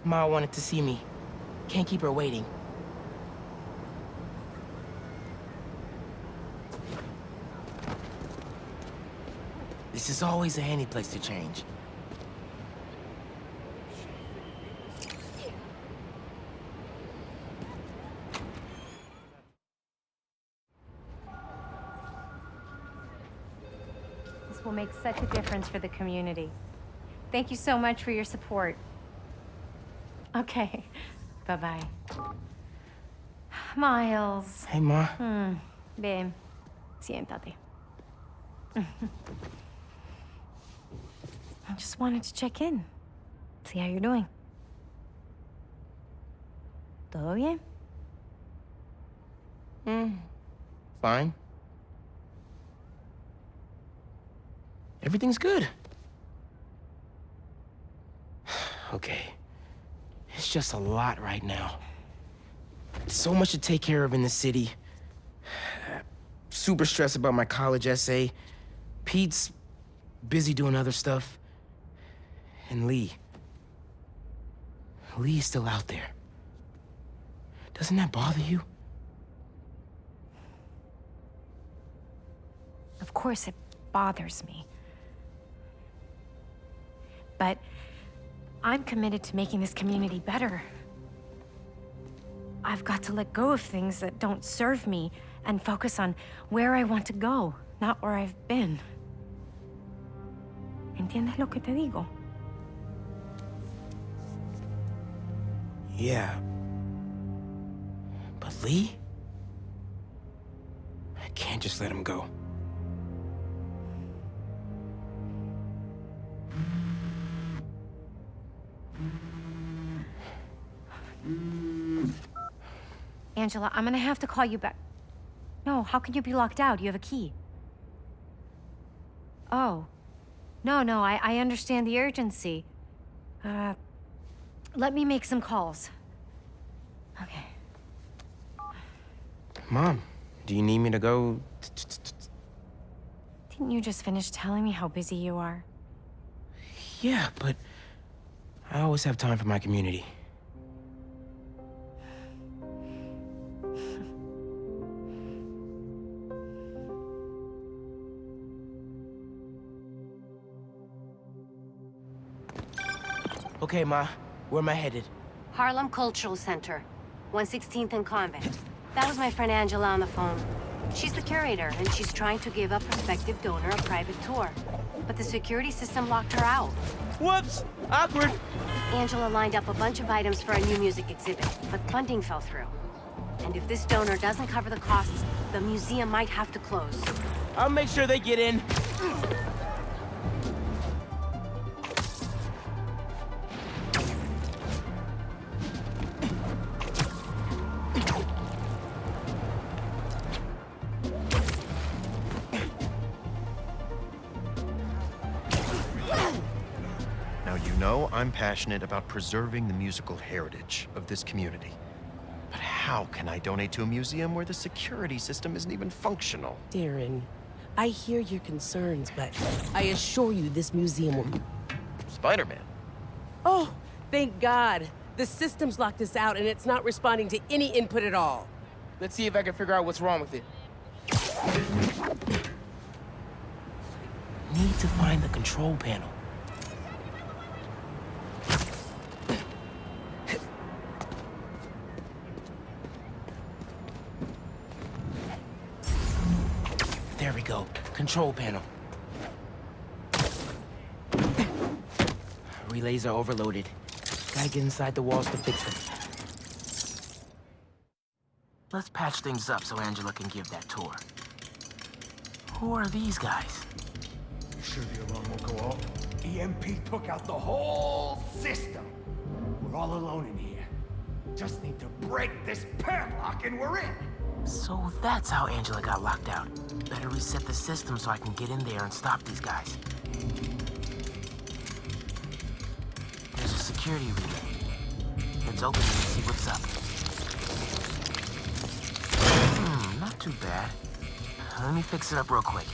Ma wanted to see me. Can't keep her waiting. This is always a handy place to change. This will make such a difference for the community. Thank you so much for your support. Okay, bye-bye. Miles. Hey, Ma. Ven, siéntate. I just wanted to check in. See how you're doing. ¿Todo bien? Fine. Everything's good. Okay. It's just a lot right now. So much to take care of in the city. Super stressed about my college essay. Pete's busy doing other stuff. And Lee. Lee's still out there. Doesn't that bother you? Of course it bothers me. But I'm committed to making this community better. I've got to let go of things that don't serve me and focus on where I want to go, not where I've been. ¿Entiendes lo que te digo? Yeah. But Lee? I can't just let him go. Angela, I'm gonna have to call you back. No, how can you be locked out? You have a key. Oh. No, I understand the urgency. Let me make some calls. Okay. Mom, do you need me to go? Didn't you just finish telling me how busy you are? Yeah, but I always have time for my community. Okay, Ma. Where am I headed? Harlem Cultural Center, 116th and Convent. That was my friend Angela on the phone. She's the curator, and she's trying to give a prospective donor a private tour. But the security system locked her out. Whoops! Awkward! Angela lined up a bunch of items for a new music exhibit, but funding fell through. And if this donor doesn't cover the costs, the museum might have to close. I'll make sure they get in. Now, you know I'm passionate about preserving the musical heritage of this community. But how can I donate to a museum where the security system isn't even functional? Darren, I hear your concerns, but I assure you this museum will... Spiderman. Oh, thank God. The system's locked us out and it's not responding to any input at all. Let's see if I can figure out what's wrong with it. Need to find the control panel. There we go. Control panel. Relays are overloaded. Gotta get inside the walls to fix them. Let's patch things up so Angela can give that tour. Who are these guys? You sure the alarm won't go off? EMP took out the whole system. We're all alone in here. Just need to break this padlock and we're in. So that's how Angela got locked out. Better reset the system so I can get in there and stop these guys. There's a security relay. Let's open it and see what's up. Not too bad. Let me fix it up real quick.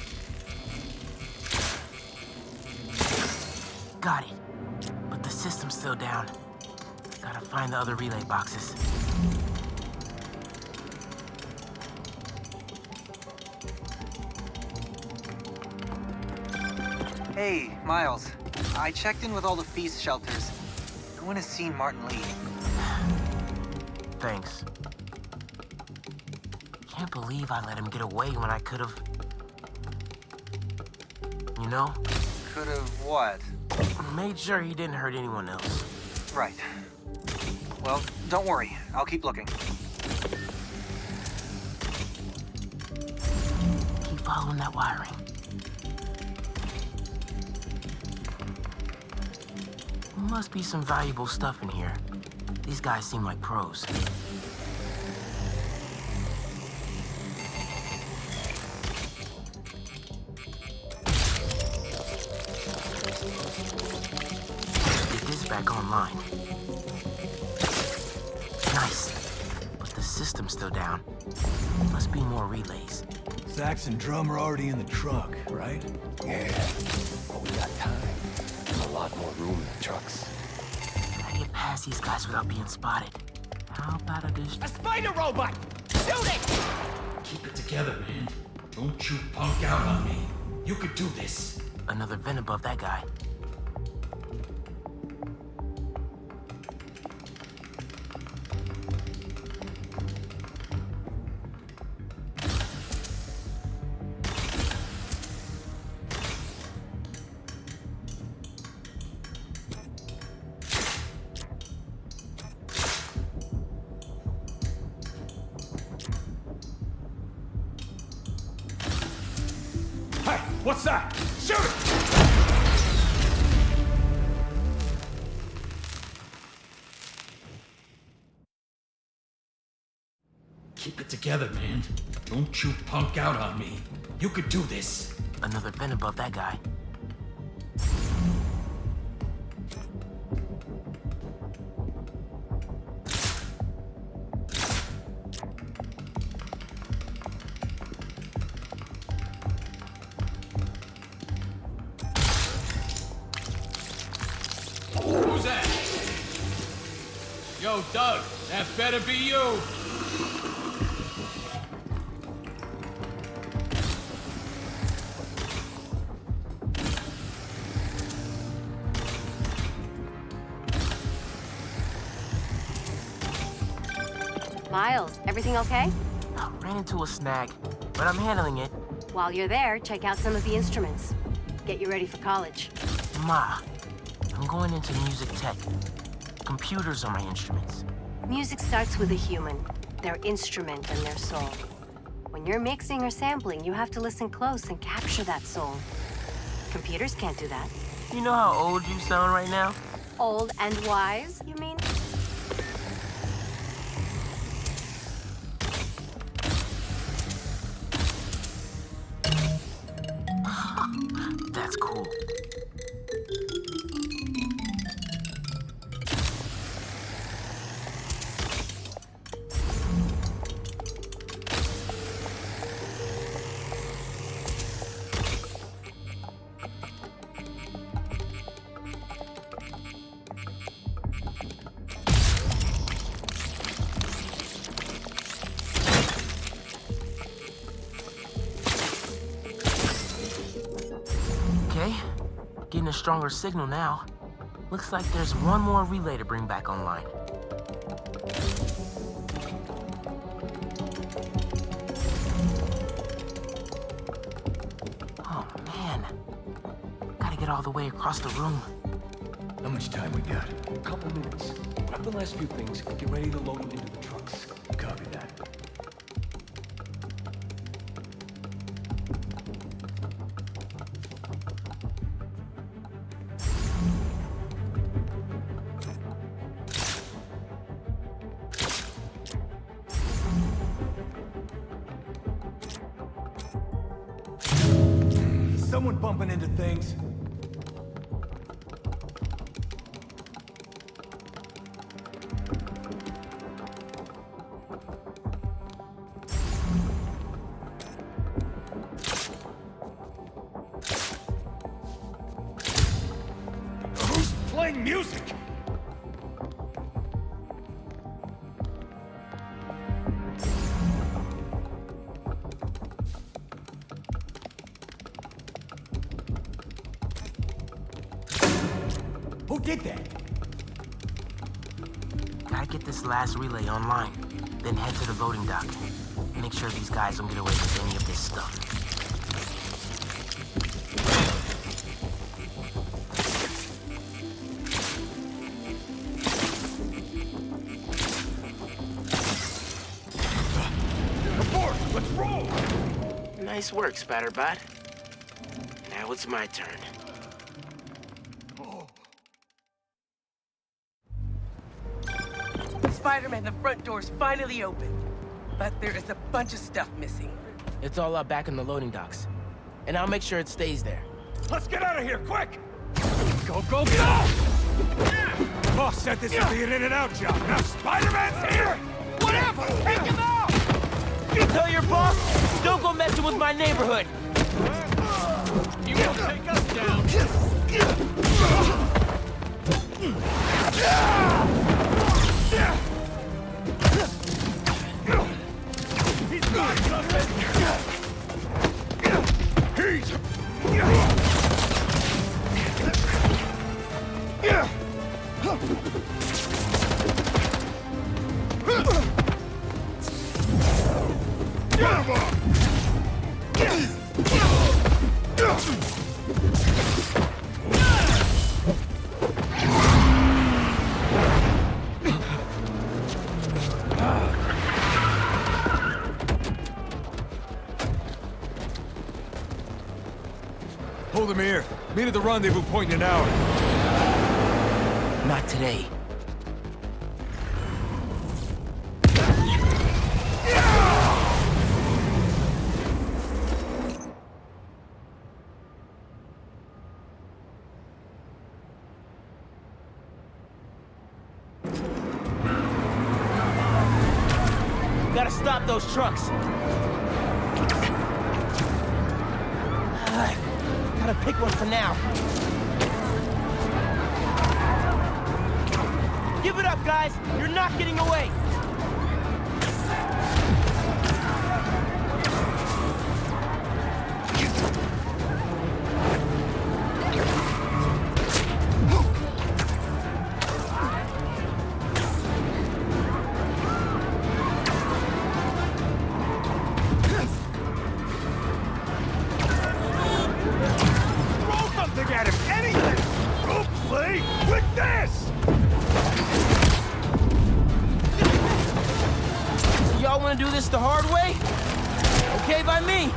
Got it. But the system's still down. Gotta find the other relay boxes. Hey, Miles. I checked in with all the feast shelters. No one has seen Martin Lee. Thanks. Can't believe I let him get away when I could've... You know? Could've what? Made sure he didn't hurt anyone else. Right. Well, don't worry. I'll keep looking. Keep following that wiring. Must be some valuable stuff in here. These guys seem like pros. Get this back online. Nice. But the system's still down. Must be more relays. Sax and drum are already in the truck, right? Yeah, but we got time. A lot more room in the trucks. Gotta get past these guys without being spotted. How about A spider robot! Shoot it! Keep it together, man. Don't you punk out on me. You could do this. another vent above that guy? Hey, what's that? Shoot it! Keep it together, man. Don't you punk out on me. You could do this. Another vent above that guy. Who's that? Yo, Doug, that better be you. Miles, everything okay? Ran into a snag, but I'm handling it. While you're there, check out some of the instruments. Get you ready for college. Ma, I'm going into music tech. Computers are my instruments. Music starts with a human, their instrument and their soul. When you're mixing or sampling, you have to listen close and capture that soul. Computers can't do that. You know how old you sound right now? Old and wise, you mean? That's cool. Okay, getting a stronger signal now. Looks like there's one more relay to bring back online. Oh man, gotta get all the way across the room. How much time we got? A couple minutes. Grab the last few things and get ready to load them into the trucks. Copy that. Someone bumping into things. playing music! Who did that? Gotta get this last relay online, then head to the voting dock. Make sure these guys don't get away with any of this stuff. Report! Let's roll! Nice work, Spiderbot. Now it's my turn. Spider-Man, the front door's finally open. But there is a bunch of stuff missing. It's all up back in the loading docks. And I'll make sure it stays there. Let's get out of here, quick! Go, go, go! Boss said this would be an in-and-out job. Now Spider-Man's here! Whatever! Take him out! Tell your boss, don't go messing with my neighborhood! You won't take us down! He's not coming! Hold him here. Meet at the rendezvous point in an hour. Not today. Gotta stop those trucks. Gotta pick one for now. Give it up, guys! You're not getting away! At him, anything! Go play with this! So y'all wanna do this the hard way? Okay by me!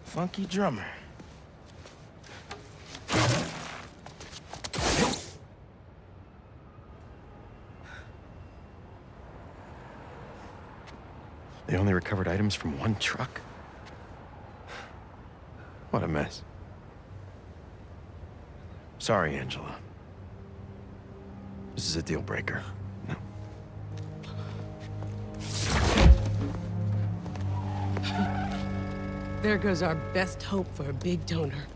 Funky drummer. They only recovered items from one truck? What a mess. Sorry, Angela. This is a deal breaker. No. There goes our best hope for a big donor.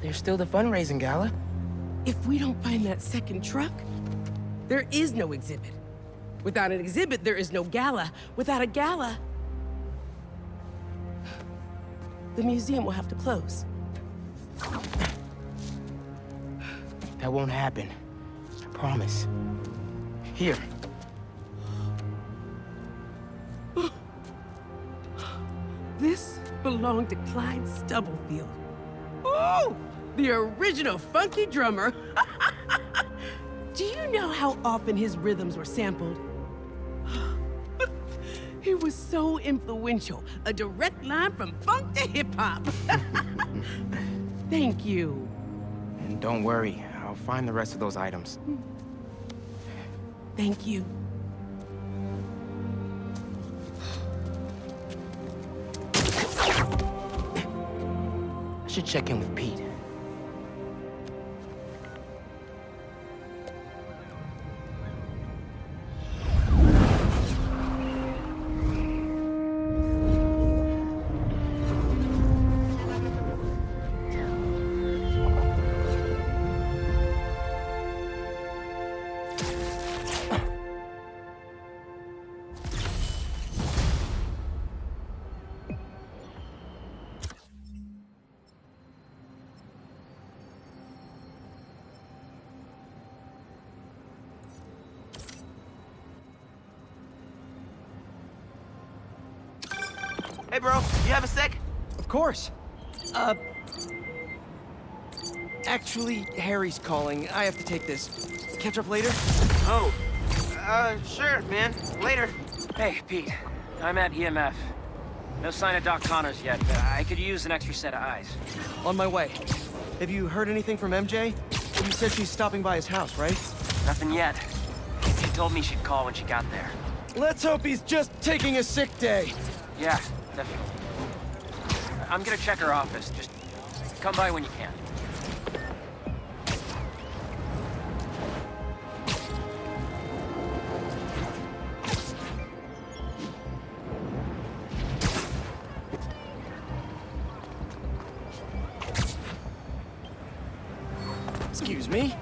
There's still the fundraising gala. If we don't find that second truck, there is no exhibit. Without an exhibit, there is no gala. Without a gala, the museum will have to close. That won't happen. I promise. Here. This belonged to Clyde Stubblefield. Oh, the original funky drummer. Do you know how often his rhythms were sampled? He was so influential, a direct line from funk to hip-hop. Thank you. And don't worry, I'll find the rest of those items. Thank you. I should check in with Pete. Hey, bro, you have a sec? Of course. Actually, Harry's calling. I have to take this. Catch up later? Oh, sure, man. Later. Hey, Pete. I'm at EMF. No sign of Doc Connors yet, but I could use an extra set of eyes. On my way. Have you heard anything from MJ? You said she's stopping by his house, right? Nothing yet. She told me she'd call when she got there. Let's hope he's just taking a sick day. Yeah, definitely. I'm gonna check her office. Just come by when you can. Excuse me?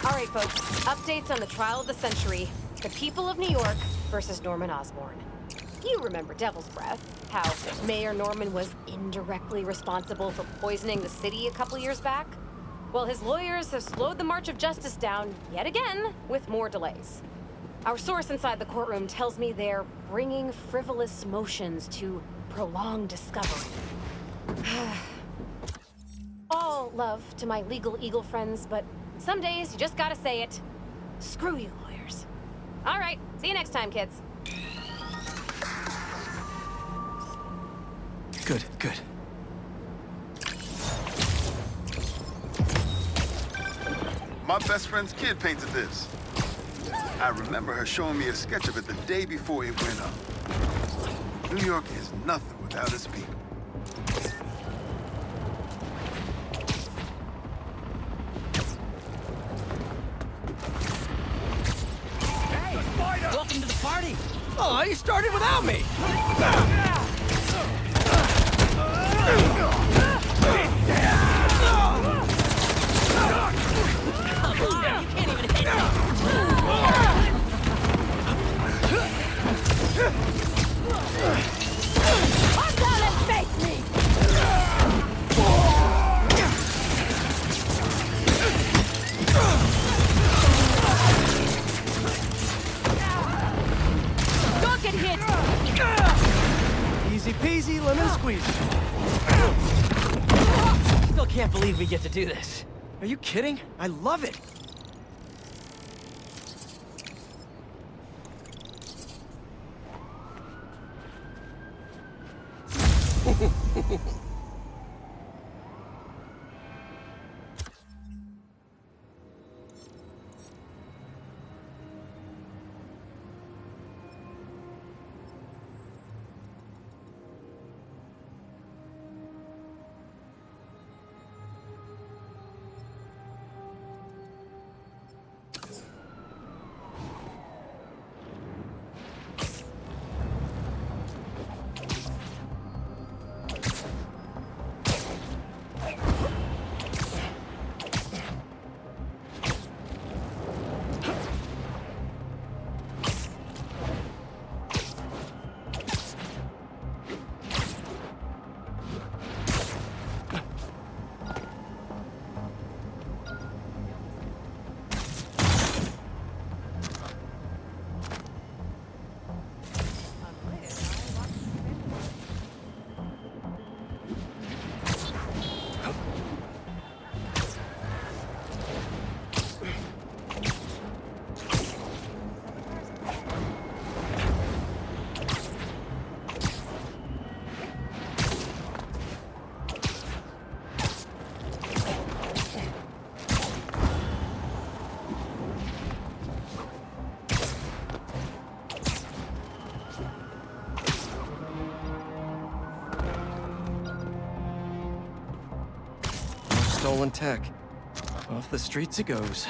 All right, folks. Updates on the trial of the century. The people of New York versus Norman Osborn. You remember Devil's Breath, how Mayor Norman was indirectly responsible for poisoning the city a couple years back? Well, his lawyers have slowed the march of justice down yet again with more delays. Our source inside the courtroom tells me they're bringing frivolous motions to prolong discovery. All love to my legal eagle friends, but some days you just gotta say it. Screw you, lawyers. All right, see you next time, kids. Good, good. My best friend's kid painted this. I remember her showing me a sketch of it the day before it went up. New York is nothing without its people. Hey, Spider! Welcome to the party! Oh, you started without me! Come down and face me! Don't get hit! Easy peasy, lemon squeeze. Still can't believe we get to do this. Are you kidding? I love it. stolen tech. Off the streets it goes.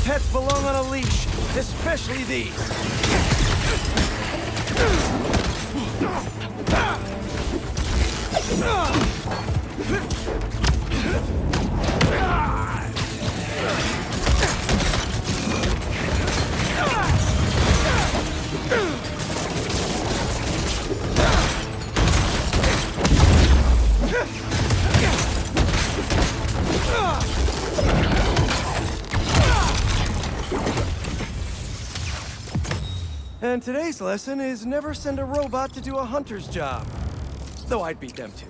Pets belong on a leash, especially these. And today's lesson is never send a robot to do a hunter's job. Though I'd beat them too.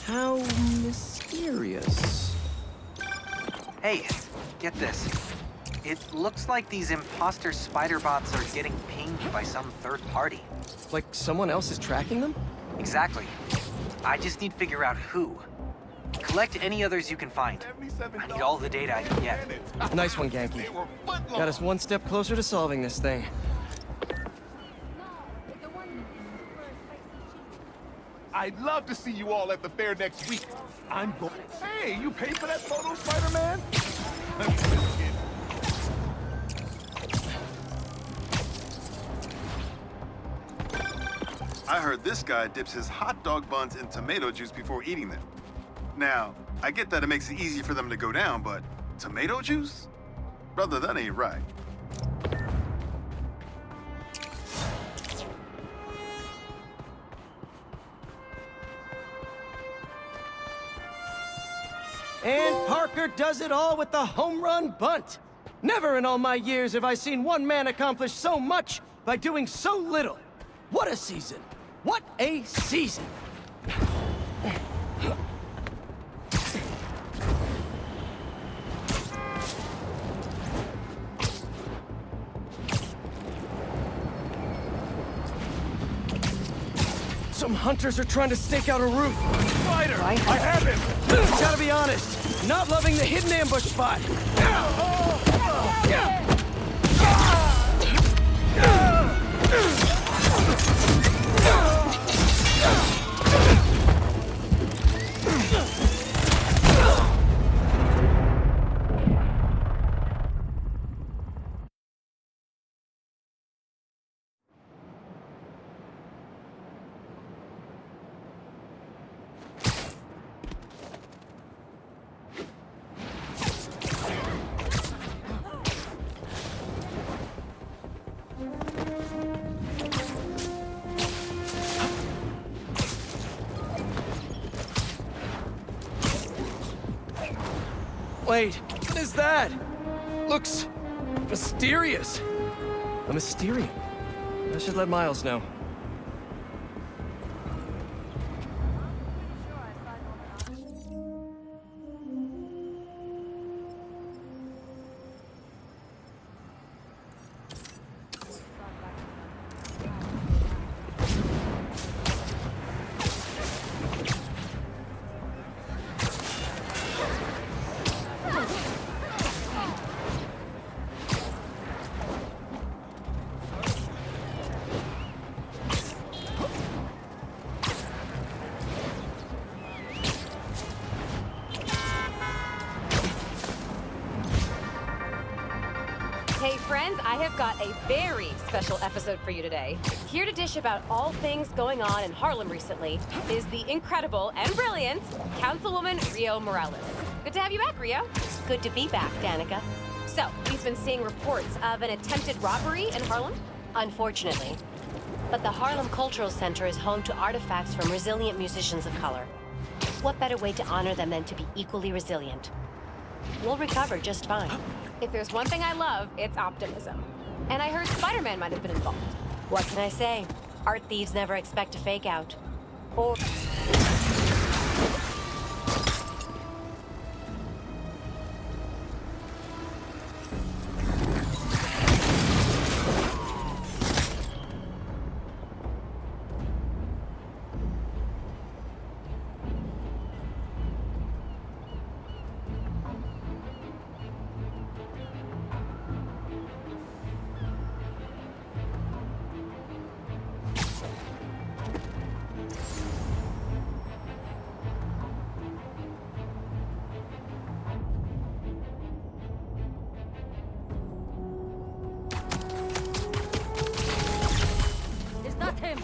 How mysterious. Hey, get this. It looks like these imposter spider bots are getting pinged by some third party. Like someone else is tracking them? Exactly. I just need to figure out who. Collect any others you can find. I need all the data I can get. Nice one, Genki. Got us one step closer to solving this thing. I'd love to see you all at the fair next week. I'm going. Hey, you paid for that photo, Spider-Man? Let me just get. I heard this guy dips his hot dog buns in tomato juice before eating them. Now, I get that it makes it easy for them to go down, but tomato juice? Brother, that ain't right. And Parker does it all with the home run bunt. Never in all my years have I seen one man accomplish so much by doing so little. What a season. What a season. Some hunters are trying to stake out a roof. Spider, I have him. Gotta be honest, not loving the hidden ambush spot. Wait, what is that? Looks mysterious. A Mysterium. I should let Miles know. Hey friends, I have got a very special episode for you today. Here to dish about all things going on in Harlem recently is the incredible and brilliant Councilwoman Rio Morales. Good to have you back, Rio. Good to be back, Danica. So, we've been seeing reports of an attempted robbery in Harlem? Unfortunately. But the Harlem Cultural Center is home to artifacts from resilient musicians of color. What better way to honor them than to be equally resilient? We'll recover just fine. If there's one thing I love, it's optimism. And I heard Spiderman might have been involved. What can I say? Art thieves never expect a fake out. Or...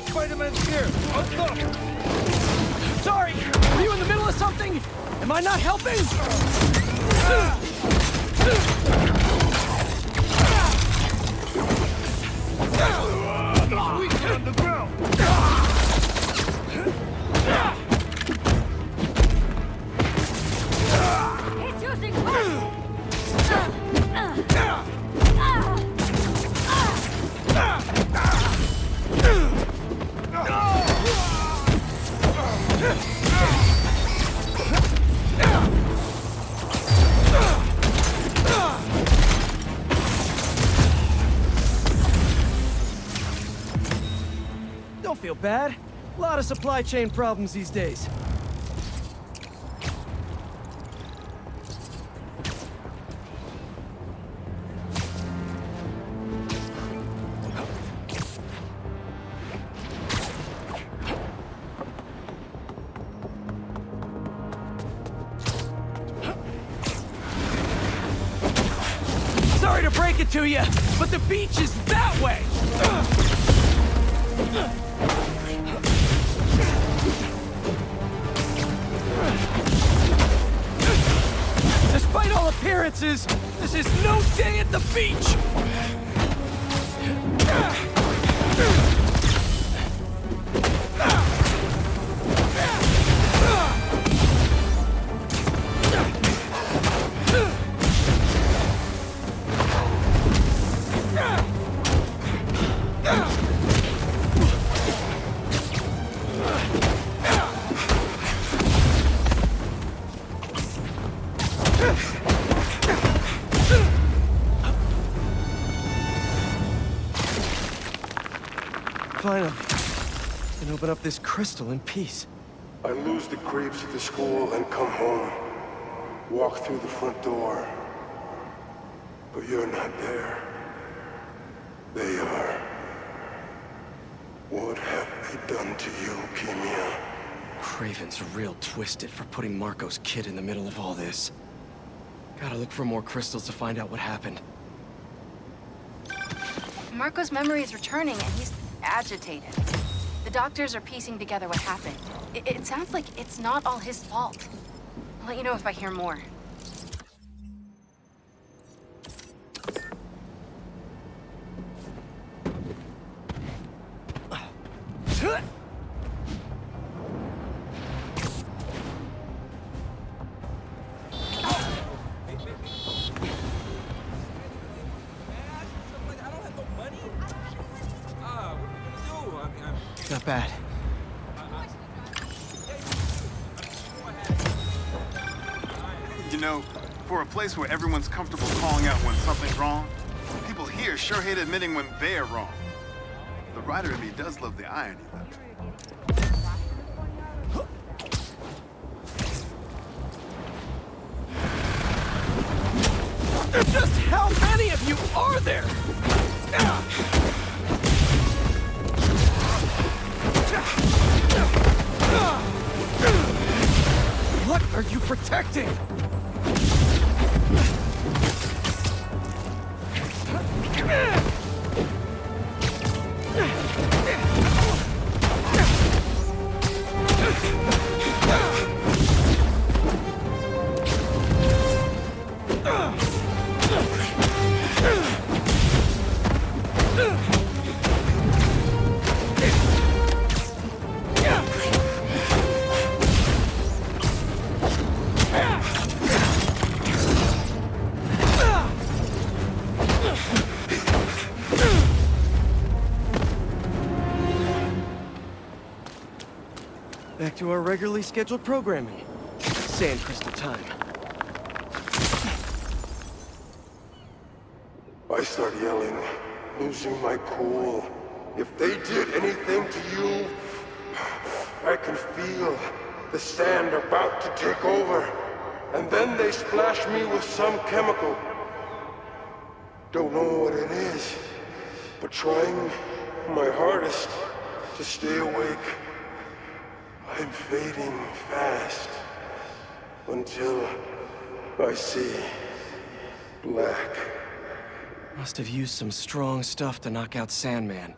Spiderman's here! Look! Sorry! Are you in the middle of something? Am I not helping? Squeeze on the ground! He's using force! Don't feel bad. A lot of supply chain problems these days. Sorry to break it to you, but the beach is that way! Despite all appearances, this is no day at the beach! Finally, I can open up this crystal in peace. I lose the grapes at the school and come home. Walk through the front door. But you're not there. They are. What have they done to you, Kimia? Craven's real twisted for putting Marco's kid in the middle of all this. Gotta look for more crystals to find out what happened. Marco's memory is returning and he's agitated. The doctors are piecing together what happened. It sounds like it's not all his fault. I'll let you know if I hear more. Not bad. You know, for a place where everyone's comfortable calling out when something's wrong, people here sure hate admitting when they're wrong. The writer in me does love the irony, though. Just how many of you are there? What are you protecting? Back to our regularly scheduled programming. Sand crystal time. I start yelling, losing my cool. If they did anything to you, I can feel the sand about to take over. And then they splash me with some chemical. Don't know what it is, but trying my hardest to stay awake. I'm fading fast until I see black. Must have used some strong stuff to knock out Sandman.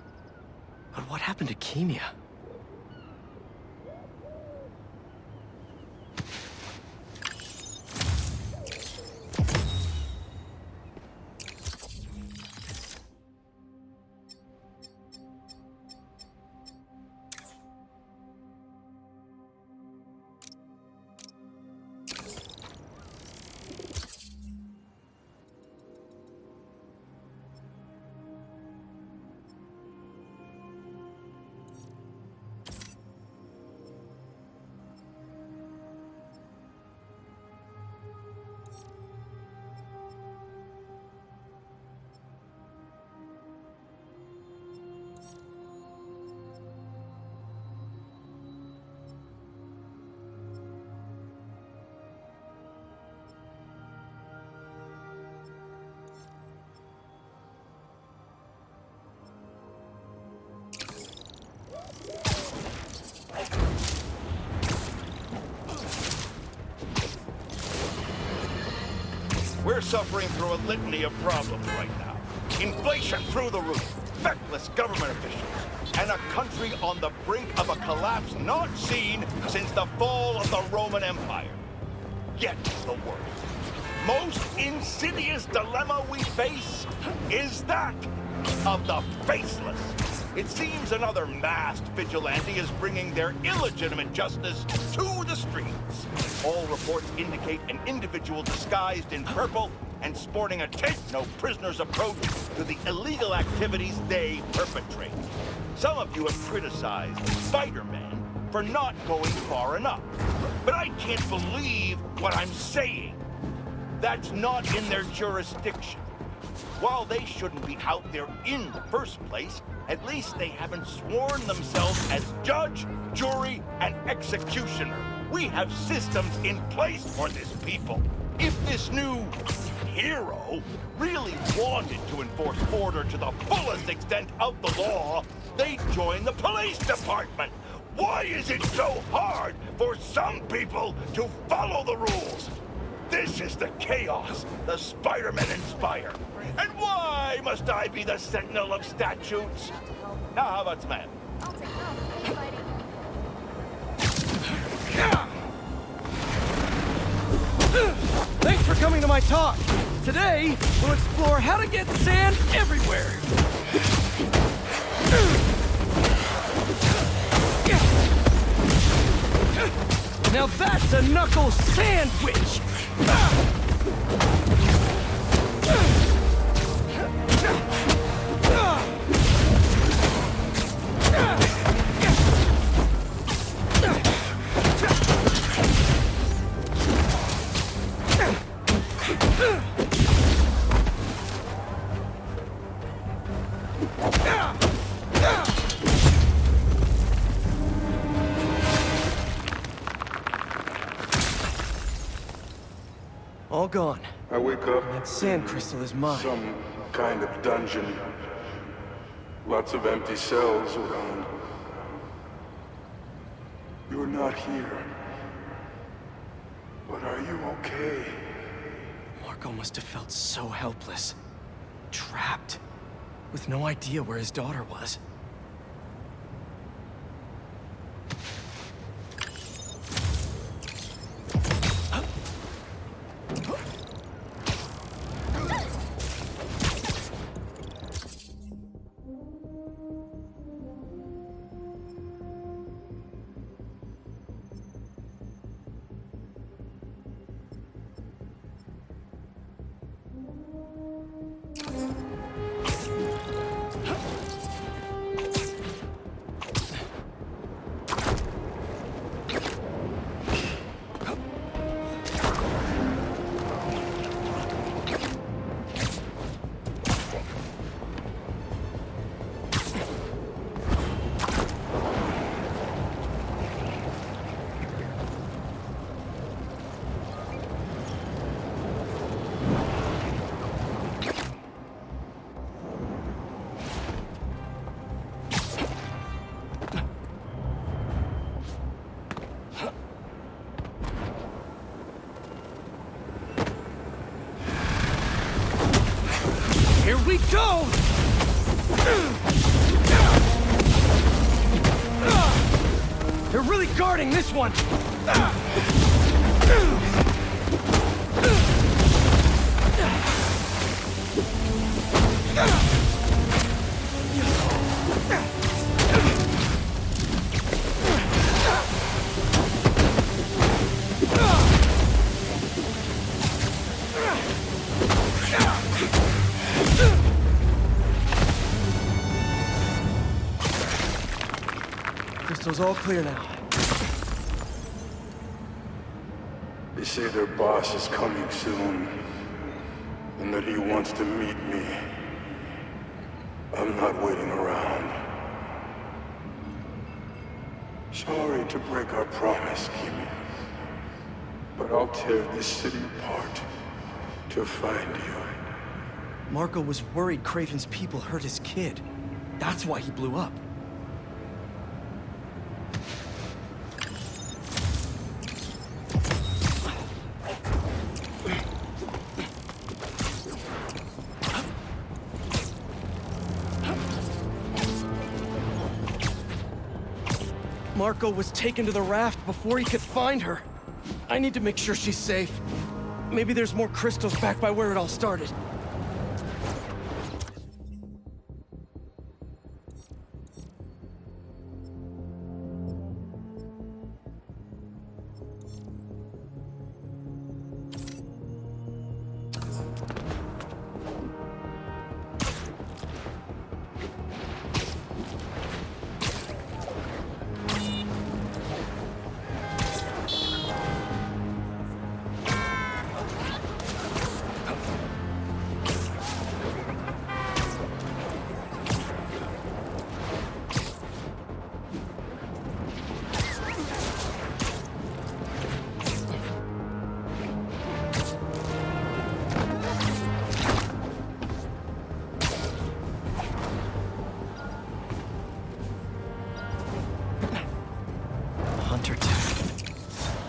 But what happened to Kemia? We're suffering through a litany of problems right now. Inflation through the roof, feckless government officials, and a country on the brink of a collapse not seen since the fall of the Roman Empire. Yet the worst, most insidious dilemma we face is that of the faceless. It seems another masked vigilante is bringing their illegitimate justice to the streets. All reports indicate an individual disguised in purple and sporting a take-no-prisoners approach to the illegal activities they perpetrate. Some of you have criticized Spiderman for not going far enough. But I can't believe what I'm saying. That's not in their jurisdiction. While they shouldn't be out there in the first place, at least they haven't sworn themselves as judge, jury, and executioner. We have systems in place for this people. If this new hero really wanted to enforce order to the fullest extent of the law, they'd join the police department. Why is it so hard for some people to follow the rules? This is the chaos the Spider-Men inspire. And why must I be the sentinel of statutes? Now, how about Sman? Thanks for coming to my talk. Today, we'll explore how to get sand everywhere. Now that's a knuckle sandwich! All gone. I wake up. That sand crystal is mine. Some kind of dungeon. Lots of empty cells around. You're not here. But are you okay? Marco must have felt so helpless. Trapped. With no idea where his daughter was. Here we go! They're really guarding this one! Crystal's all clear now. They say their boss is coming soon, and that he wants to meet me. I'm not waiting around. Sorry to break our promise, Kimi, but I'll tear this city apart to find you. Marco was worried Craven's people hurt his kid. That's why he blew up. Marco was taken to the raft before he could find her. I need to make sure she's safe. Maybe there's more crystals back by where it all started.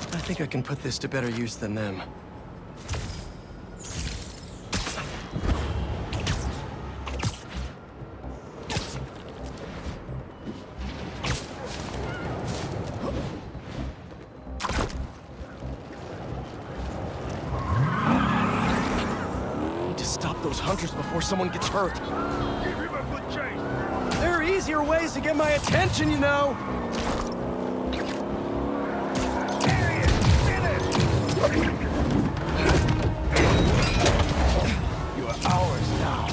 I think I can put this to better use than them. Need to stop those hunters before someone gets hurt. There are easier ways to get my attention, you know. You are ours now.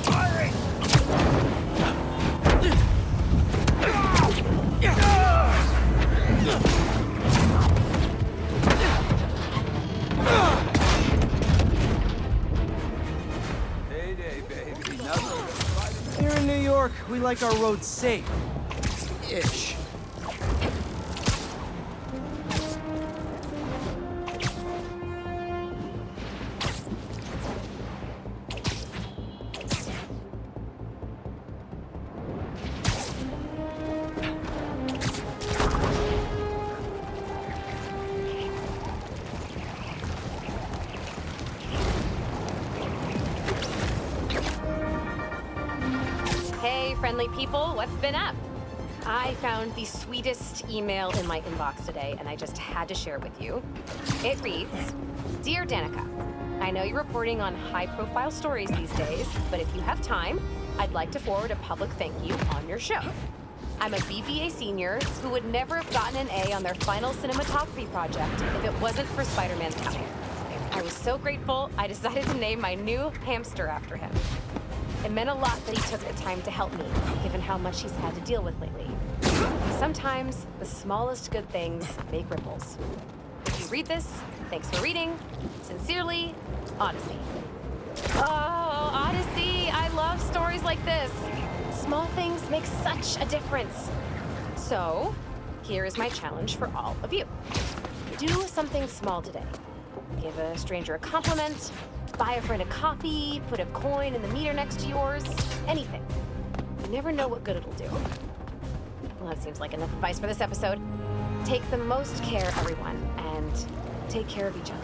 Firing! Heyday, baby. Nothing. Here in New York, we like our roads safe. Ish. Hey, friendly people, what's been up? I found the sweetest email in my inbox today, and I just had to share it with you. It reads, Dear Danica, I know you're reporting on high-profile stories these days, but if you have time, I'd like to forward a public thank you on your show. I'm a BVA senior who would never have gotten an A on their final cinematography project if it wasn't for Spider-Man's help. I was so grateful, I decided to name my new hamster after him. It meant a lot that he took the time to help me, given how much he's had to deal with lately. Sometimes, the smallest good things make ripples. If you read this, thanks for reading. Sincerely, Odyssey. Oh, Odyssey! I love stories like this. Small things make such a difference. So, here is my challenge for all of you. Do something small today. Give a stranger a compliment, buy a friend a coffee, put a coin in the meter next to yours, anything. You never know what good it'll do. Well, that seems like enough advice for this episode. Take the most care, everyone, and take care of each other.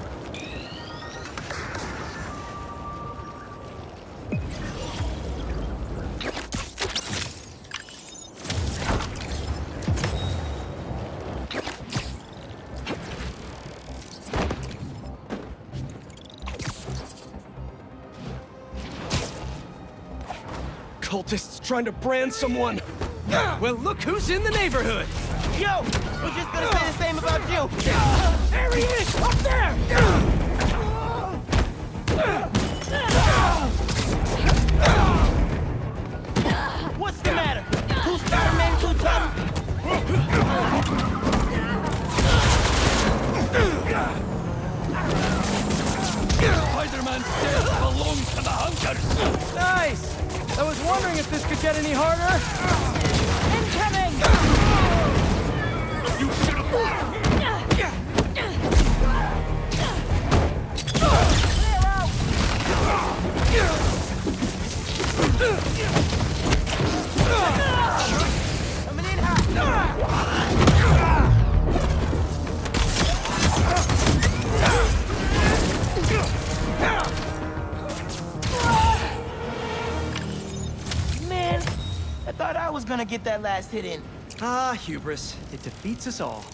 Cultists trying to brand someone. Well, look who's in the neighborhood. Yo, we're just gonna say the same about you. There he is, up there. What's the matter? Who's Spiderman too tough? Spider-Man's death belongs to the hunters! Nice! I was wondering if this could get any harder. Incoming! You should have... Coming in hot. Man, I thought I was gonna get that last hit in. Ah, hubris. It defeats us all.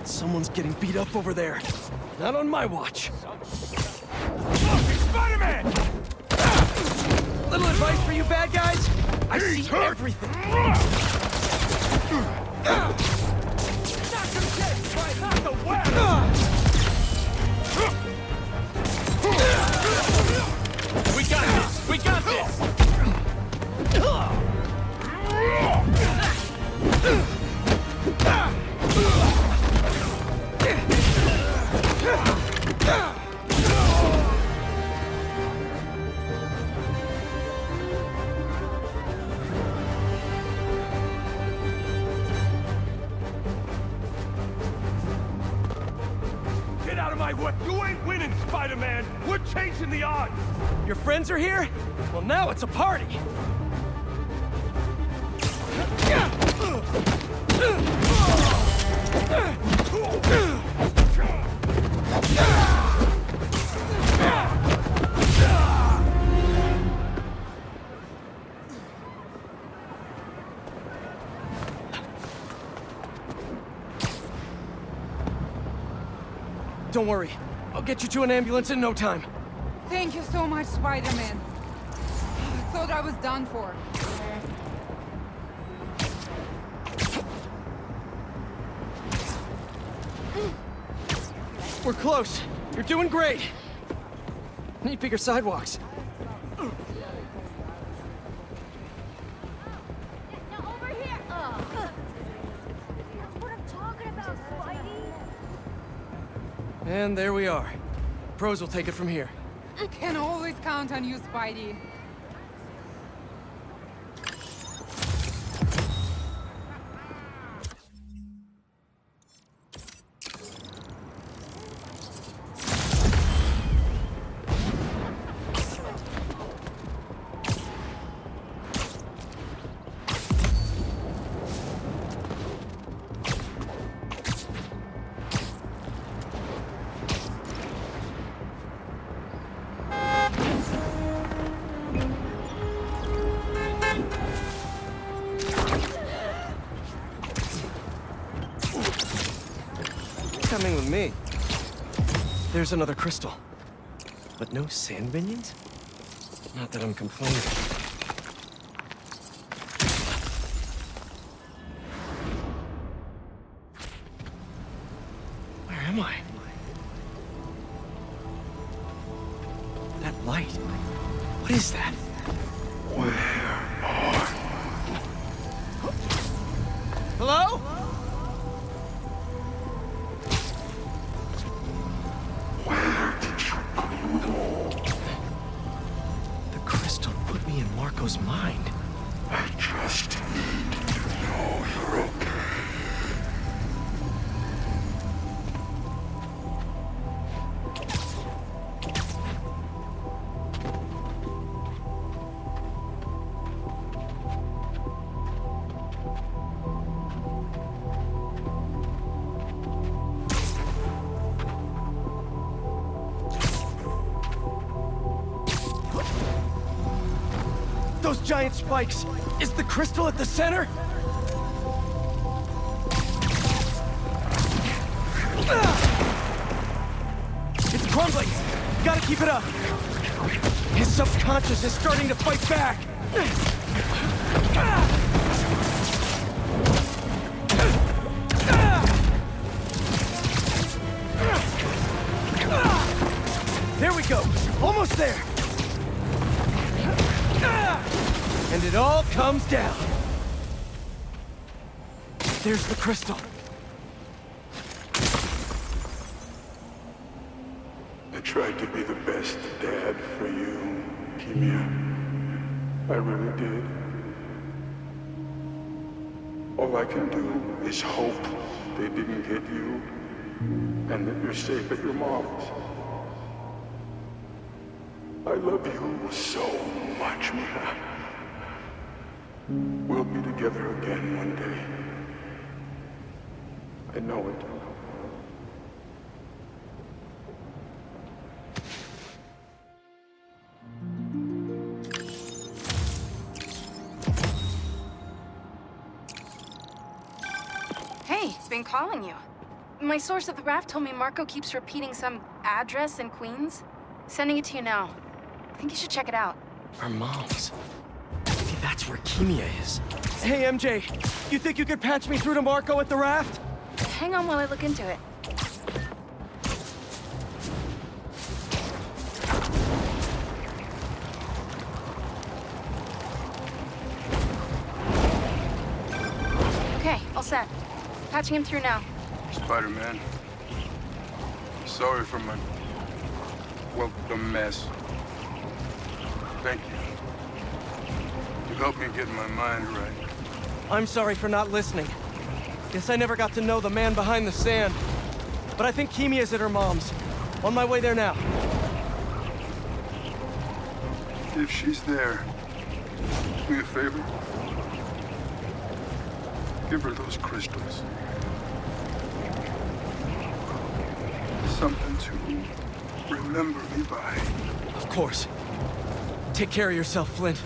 Someone's getting beat up over there. Not on my watch. Spider-Man! Little advice for you bad guys. I see everything. Not the web! We got this! We got this! Get out of my way! You ain't winning, Spider-Man! We're changing the odds! Your friends are here? Well, now it's a party. Don't worry. I'll get you to an ambulance in no time. Thank you so much, Spider-Man. I thought I was done for. We're close. You're doing great. Need bigger sidewalks. And there we are. Pros will take it from here. Can always count on you, Spidey. coming with me. There's another crystal. But no sand minions? Not that I'm complaining. Where am I? That light. What is that? Hello? Where did you go? The crystal put me in Marco's mind. I just need to know you're okay. Those giant spikes! Is the crystal at the center? It's crumbling! Gotta keep it up! His subconscious is starting to fight back! There we go! Almost there! And it all comes down. There's the crystal. I tried to be the best dad for you, Kimia. I really did. All I can do is hope they didn't get you, and that you're safe at your mom's. I love you so much, Mia. We'll be together again one day. I know it. Hey, been calling you. My source at the raft told me Marco keeps repeating some address in Queens. Sending it to you now. I think you should check it out. Our moms. Maybe that's where Kimia is. Hey, MJ. You think you could patch me through to Marco at the raft? Hang on while I look into it. Okay, all set. Patching him through now. Spider-Man. Sorry for my welcome mess. Thank you. You helped me get my mind right. I'm sorry for not listening. Guess I never got to know the man behind the sand. But I think Kimia's at her mom's. On my way there now. If she's there, do me a favor. Give her those crystals. Something to remember me by. Of course. Take care of yourself, Flint.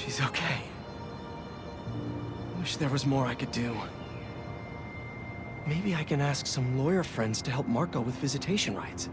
She's okay. Wish there was more I could do. Maybe I can ask some lawyer friends to help Marco with visitation rights.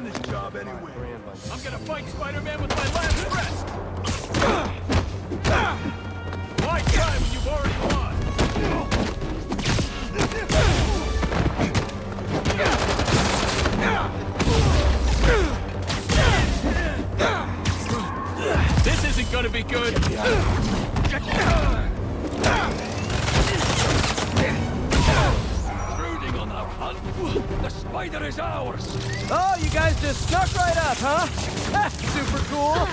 This job anyway. I'm gonna fight Spider-Man with my last breath. Why try when you've already won? This isn't gonna be good. Brooding on our hunt. The spider is ours. Oh, you guys just snuck right up, huh? Super cool.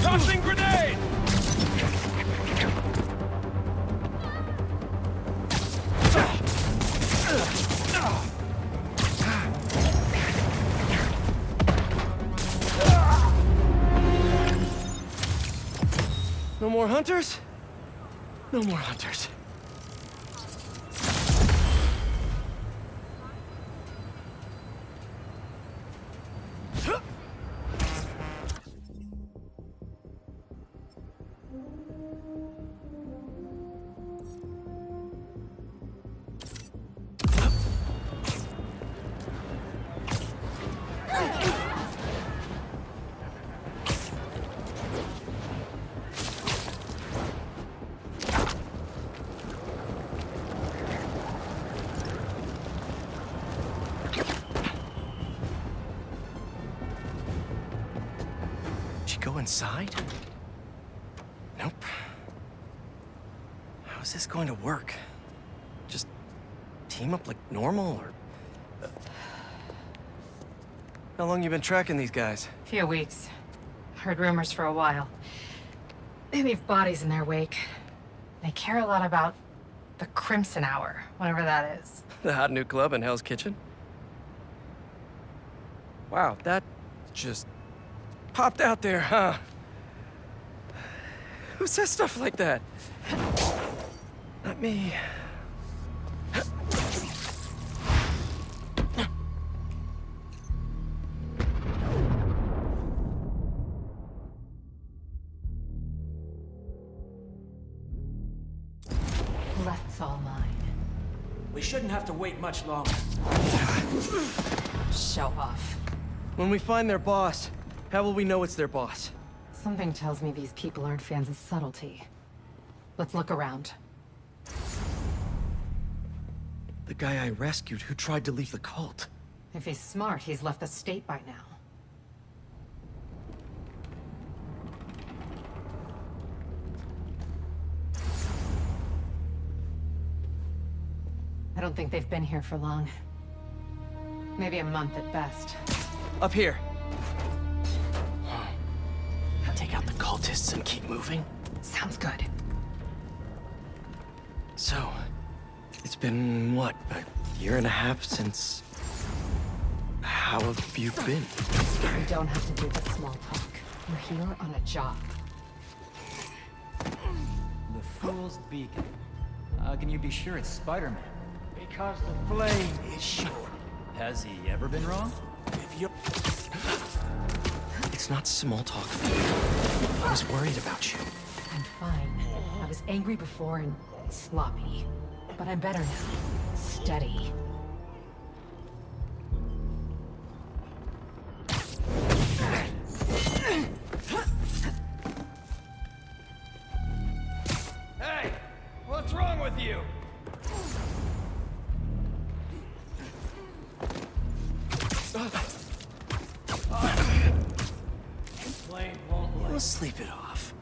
Tossing grenade! No more hunters? No more hunters. Go inside? Nope. How is this going to work? Just team up like normal, or How long you been tracking these guys? Few weeks. Heard rumors for a while. They leave bodies in their wake. They care a lot about the Crimson Hour, whatever that is. The hot new club in Hell's Kitchen? Wow, that just popped out there, huh? Who says stuff like that? Not me. Left's all mine. We shouldn't have to wait much longer. Show off. When we find their boss, how will we know it's their boss? Something tells me these people aren't fans of subtlety. Let's look around. The guy I rescued who tried to leave the cult. If he's smart, he's left the state by now. I don't think they've been here for long. Maybe a month at best. Up here. Take out the cultists and keep moving? Sounds good. So, it's been, what, a year and a half since... How have you been? We don't have to do the small talk. We're here on a job. The Fool's Beacon. How can you be sure it's Spiderman? Because the flame is sure. Has he ever been wrong? If you... It's not small talk. I was worried about you. I'm fine. I was angry before and sloppy. But I'm better now. Steady. Hey! What's wrong with you? Flame won't let. We'll sleep it off.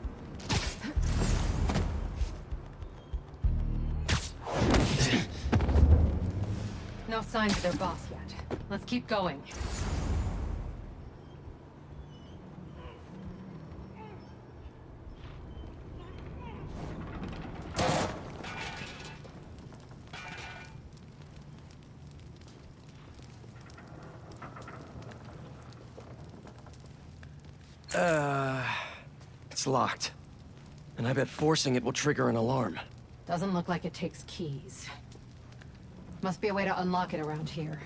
No signs of their boss yet. Let's keep going. It's locked. And I bet forcing it will trigger an alarm. Doesn't look like it takes keys. Must be a way to unlock it around here.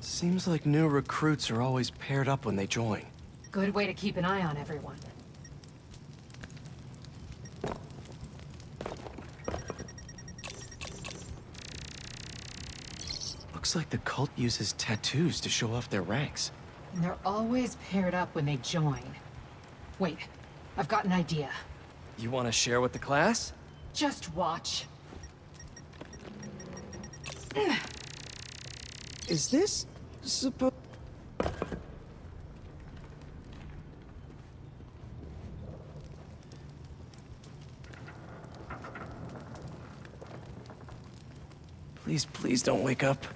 Seems like new recruits are always paired up when they join. Good way to keep an eye on everyone. Looks like the cult uses tattoos to show off their ranks. And they're always paired up when they join. Wait, I've got an idea. You want to share with the class? Just watch. Is this supposed... Please, please don't wake up.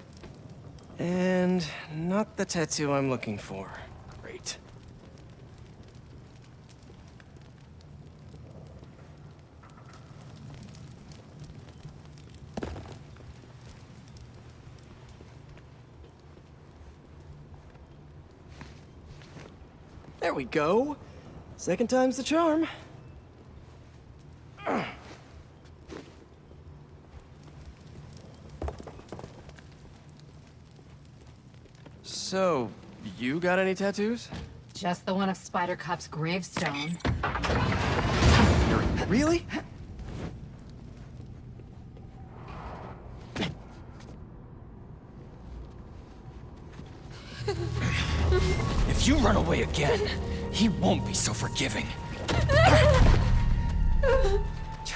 And not the tattoo I'm looking for. Great. There we go. Second time's the charm. So, you got any tattoos? Just the one of Spider Cop's gravestone. Really? If you run away again, he won't be so forgiving.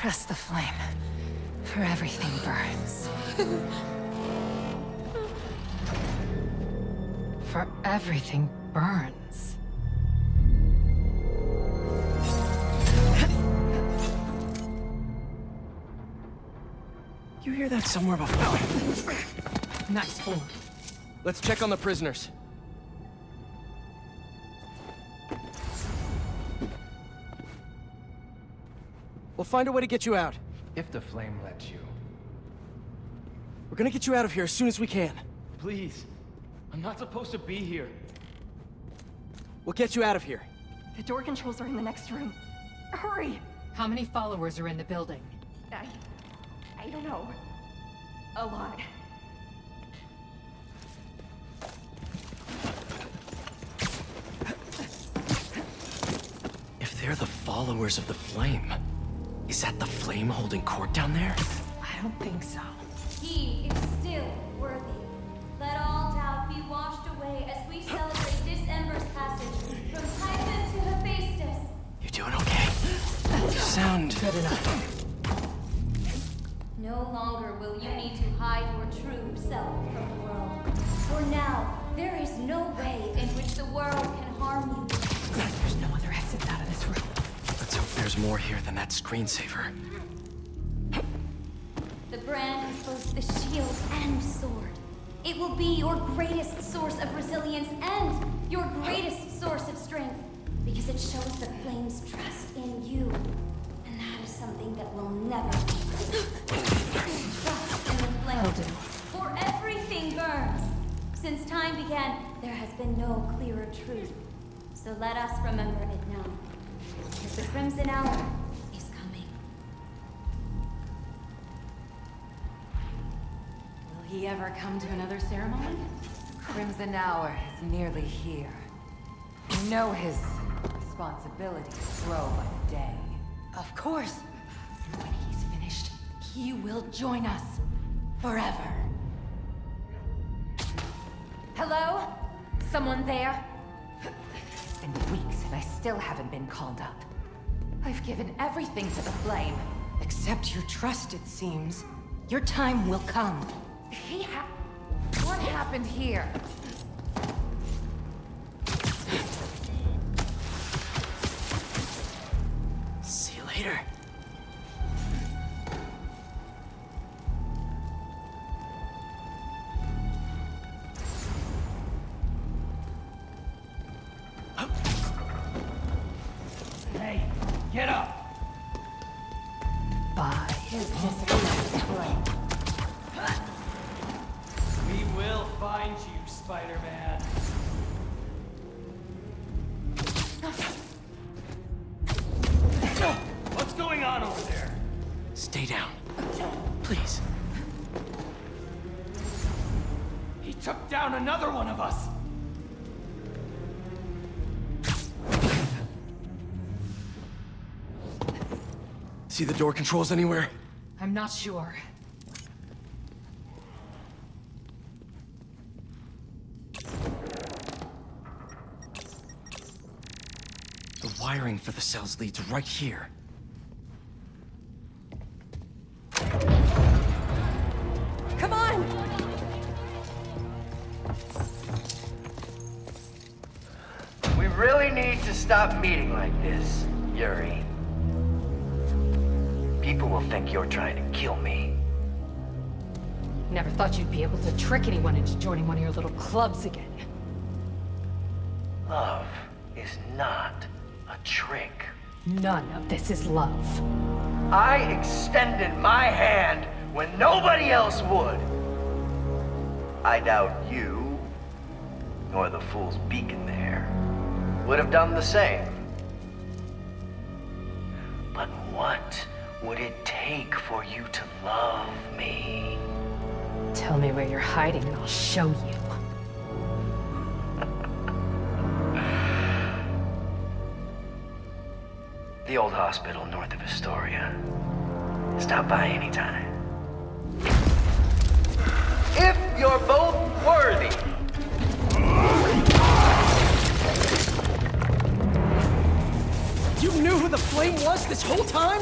Trust the flame, for everything burns. For everything burns. You hear that somewhere before? Nice form. Let's check on the prisoners. We'll find a way to get you out. If the flame lets you. We're gonna get you out of here as soon as we can. Please. I'm not supposed to be here. We'll get you out of here. The door controls are in the next room. Hurry! How many followers are in the building? I don't know. A lot. If they're the followers of the flame, is that the flame holding court down there? I don't think so. He is still worthy. Let all doubt be washed away as we celebrate this Ember's passage from Titan to Hephaestus. You doing okay? You sound... Good enough. No longer will you need to hide your true self from the world. For now, there is no way in which the world can harm you. There's no other exits out of this room. Let's hope there's more here than that screensaver. The brand is both the shield and sword. It will be your greatest source of resilience and your greatest source of strength, because it shows the flame's trust in you. And that is something that will never be. Trust in the flame. Will do. For everything burns. Since time began, there has been no clearer truth. So let us remember it now. Because the Crimson Hour is coming. Will he ever come to another ceremony? Crimson Hour is nearly here. You know his responsibilities grow by the day. Of course. When he's finished, he will join us. Forever. Hello? Someone there? It's been weeks and I still haven't been called up. I've given everything to the flame. Except your trust, it seems. Your time will come. What happened here? See you later. Hey, get up! By his discipline. We will find you, Spider-Man. What's going on over there? Stay down. Please. He took down another one of us! See the door controls anywhere? I'm not sure. The wiring for the cells leads right here. Come on! We really need to stop meeting like this, Yuri. People will think you're trying to kill me. Never thought you'd be able to trick anyone into joining one of your little clubs again. Love is not a trick. None of this is love. I extended my hand when nobody else would. I doubt you, nor the fool's beacon there, would have done the same. But what would it take for you to love me? Tell me where you're hiding and I'll show you. The old hospital north of Astoria. Stop by anytime. If you're both worthy. You knew who the flame was this whole time?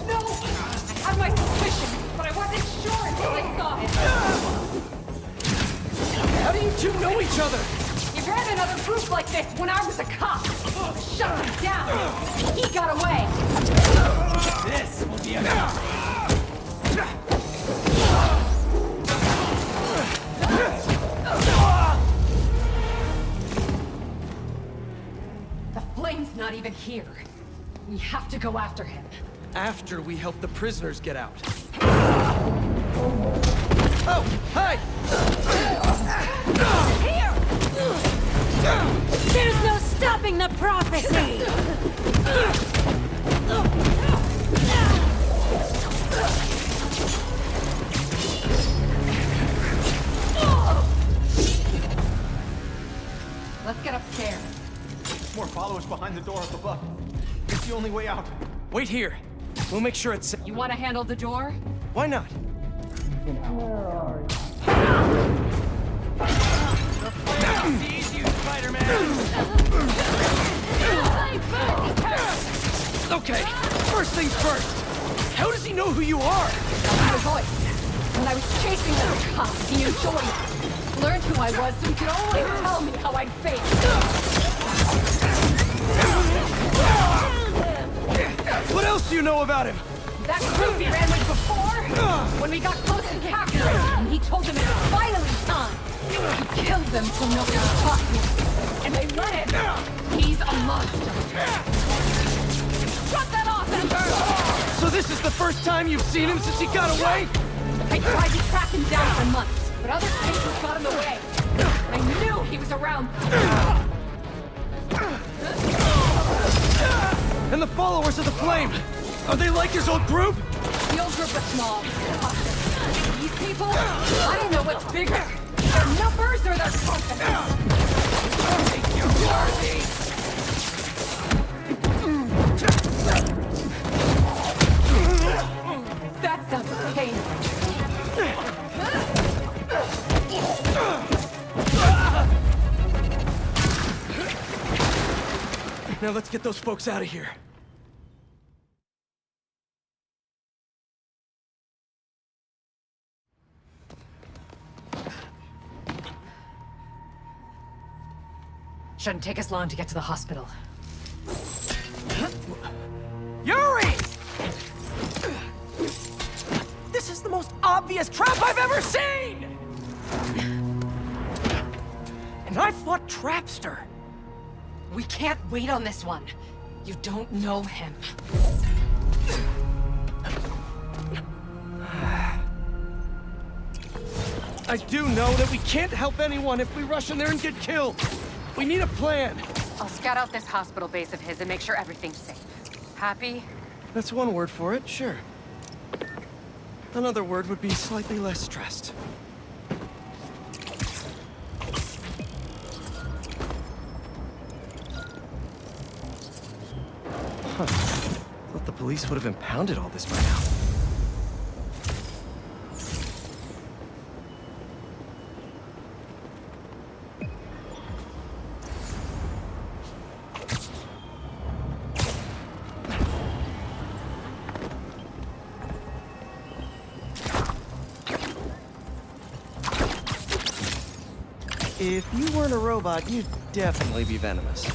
No! have my suspicions, but I wasn't sure until I saw him. How do you two know each other? He ran another group like this when I was a cop. I shut him down. He got away. This will be enough. The flame's not even here. We have to go after him. After we help the prisoners get out. Oh, hey! Here! There's no stopping the prophecy! Let's get upstairs. More followers behind the door up above. It's the only way out. Wait here. We'll make sure it's... You want to handle the door? Why not? Seize you, Spider-Man! Okay, first things first. How does he know who you are? My voice. When I was chasing those cops, he enjoyed it. Learned who I was so he could always tell me how I'd face. What else do you know about him? That group he ran with before, when we got close to capturing him, he told them it was finally time. He killed them so nobody would talk to him. And they let him. He's a monster. Shut that off, Ember! So this is the first time you've seen him since he got away? I tried to track him down for months, but other cases got in the way. I knew he was around. And the followers of the Flame, are they like his old group? The old group was small. These people, I don't know what's bigger. Their numbers or their confidence. That sounds painful. Now let's get those folks out of here. Shouldn't take us long to get to the hospital. Yuri! This is the most obvious trap I've ever seen! And I fought Trapster. We can't wait on this one. You don't know him. I do know that we can't help anyone if we rush in there and get killed. We need a plan. I'll scout out this hospital base of his and make sure everything's safe. Happy? That's one word for it, sure. Another word would be slightly less stressed. Huh. Thought the police would have impounded all this by now. If you weren't a robot, you'd definitely be venomous.